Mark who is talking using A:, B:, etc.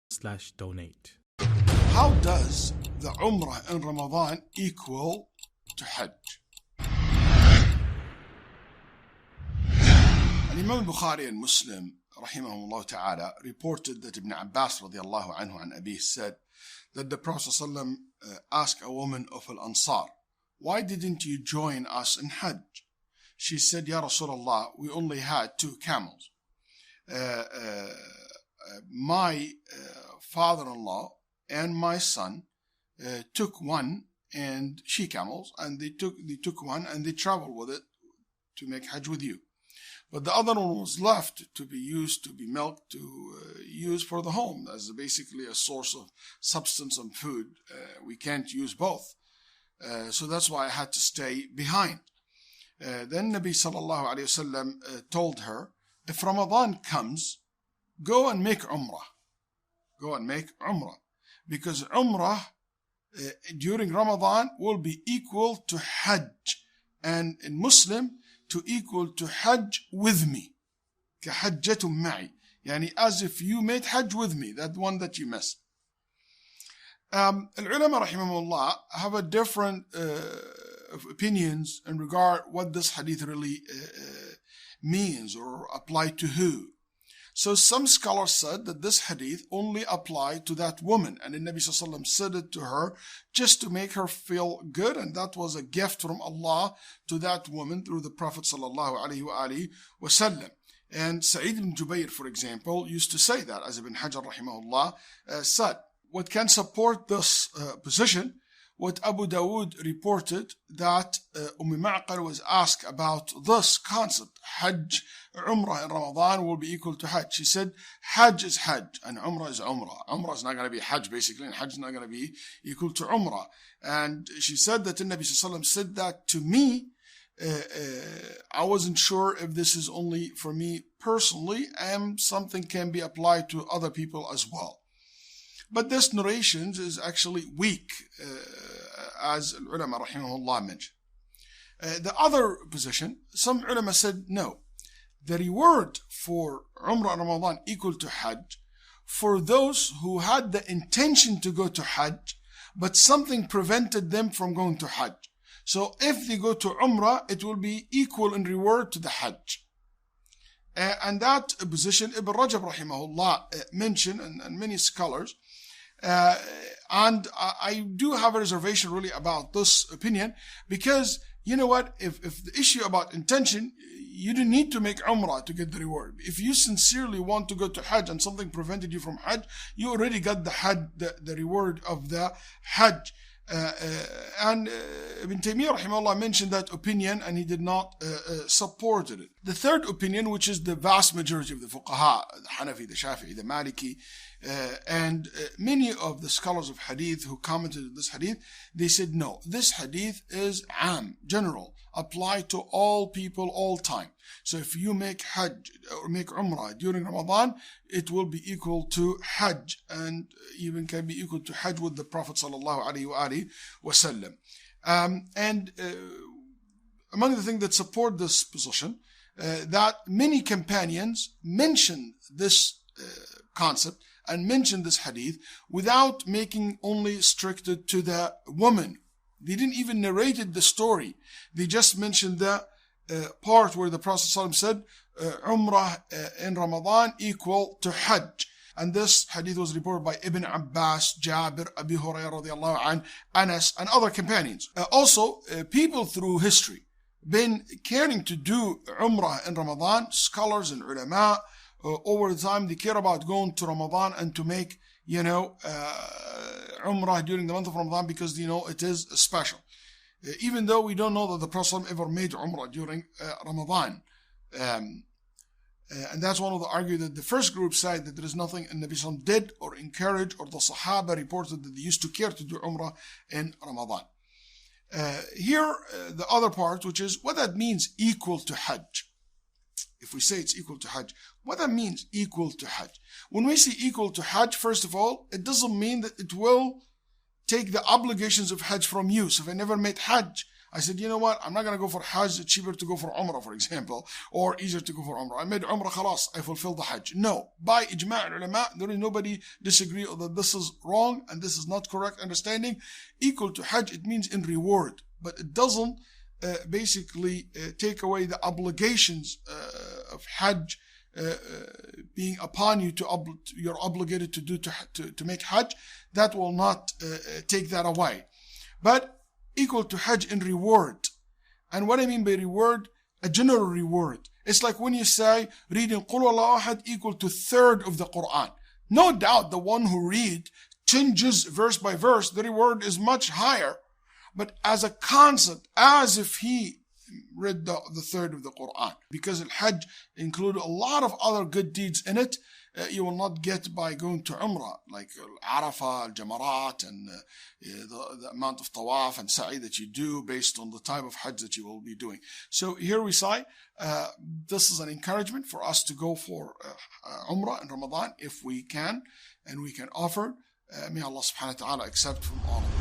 A: GreensideDawah.com/donate.
B: How does the Umrah in Ramadan equal to Hajj? Imam Bukhari and Muslim rahimahumullah ta'ala reported that Ibn Abbas radiallahu anhu an Abi said that the Prophet ﷺ asked a woman of Al-Ansar, "Why didn't you join us in Hajj?" She said, "Ya Rasulullah, we only had 2 camels. My father-in-law and my son took one and she-camels, and they took one and they traveled with it to make Hajj with you. But the other one was left to be used, to be milked, to use for the home as basically a source of substance and food. We can't use both. So that's why I had to stay behind." Then Nabi sallallahu alayhi wasallam told her, "If Ramadan comes, go and make Umrah. Go and make Umrah. Because Umrah during Ramadan will be equal to Hajj. And in Muslim, to equal to Hajj with me. كَحَجَّةٌ مَعِي. Yani as if you made Hajj with me, that one that you missed." Al-ulama rahimahullah have a different opinions in regard what this hadith really means or apply to who. So some scholars said that this hadith only applied to that woman, and the Nabi sallallahu alaihi wasallam said it to her just to make her feel good, and that was a gift from Allah to that woman through the Prophet sallallahu alaihi wasallam. And Sa'id ibn Jubayr, for example, used to say that, as Ibn Hajar rahimahullah said. What can support this position? What Abu Dawood reported that Ma'qal was asked about this concept, Hajj, Umrah in Ramadan will be equal to Hajj. She said, Hajj is Hajj and Umrah is Umrah. Umrah is not going to be Hajj basically, and Hajj is not going to be equal to Umrah. And she said that the Nabi sallallahu alaihi wasallam said that to me. I wasn't sure if this is only for me personally, and something can be applied to other people as well. But this narration is actually weak, as ulama rahimahullah mentioned. The other position, some ulama said no. The reward for Umrah Ramadan equal to Hajj for those who had the intention to go to Hajj, but something prevented them from going to Hajj. So if they go to Umrah, it will be equal in reward to the Hajj. And that position, Ibn Rajab rahimahullah mentioned, and many scholars, and I do have a reservation really about this opinion, because you know what, if the issue about intention, you don't need to make Umrah to get the reward. If you sincerely want to go to Hajj and something prevented you from Hajj, you already got the Hajj, the reward of the Hajj. And Ibn Taymiyyah rahimahullah mentioned that opinion, and he did not support it. The third opinion, which is the vast majority of the fuqaha, the Hanafi, the Shafi'i, the Maliki, and many of the scholars of hadith who commented on this hadith, they said no, this hadith is general, apply to all people all time. So if you make Hajj or make Umrah during Ramadan, it will be equal to Hajj, and even can be equal to Hajj with the Prophet sallallahu alaihi wasallam. And among the things that support this position, that many companions mentioned this concept and mentioned this hadith without making only restricted to the woman. They didn't even narrate the story. They just mentioned the part where the Prophet ﷺ said, Umrah in Ramadan equal to Hajj. And this hadith was reported by Ibn Abbas, Jabir, Abi Hurairah radiallahu anh, Anas, and other companions. Also, people through history been caring to do Umrah in Ramadan. Scholars and ulama, over the time, they care about going to Ramadan and to make, Umrah during the month of Ramadan, because, it is special. Even though we don't know that the Prophet ever made Umrah during Ramadan. And that's one of the arguments that the first group said that there is nothing Nabi Sallallahu did or encouraged, or the Sahaba reported that they used to care to do Umrah in Ramadan. Here, the other part, which is what that means equal to Hajj. If we say it's equal to Hajj, what that means equal to Hajj? When we say equal to Hajj, first of all, it doesn't mean that it will take the obligations of Hajj from you. So if I never made Hajj, I said, you know what? I'm not going to go for Hajj. It's cheaper to go for Umrah, for example, or easier to go for Umrah. I made Umrah, khalas, I fulfilled the Hajj. No. By ijma' ulama, there is nobody disagree that this is wrong and this is not correct understanding. Equal to Hajj, it means in reward, but it doesn't basically take away the obligations of Hajj being upon you. You're obligated to do to make Hajj. That will not take that away, but equal to Hajj in reward. And what I mean by reward, a general reward. It's like when you say reading Qul Huwallahu Ahad equal to third of the Quran. No doubt the one who read changes verse by verse, the reward is much higher. But as a concept, as if he read the third of the Quran. Because Al-Hajj include a lot of other good deeds in it, you will not get by going to Umrah, like Arafah, Jamarat, and the amount of tawaf and sa'i that you do based on the type of Hajj that you will be doing. So here we say, this is an encouragement for us to go for Umrah in Ramadan if we can, and we can offer. May Allah subhanahu wa ta'ala accept from all of us.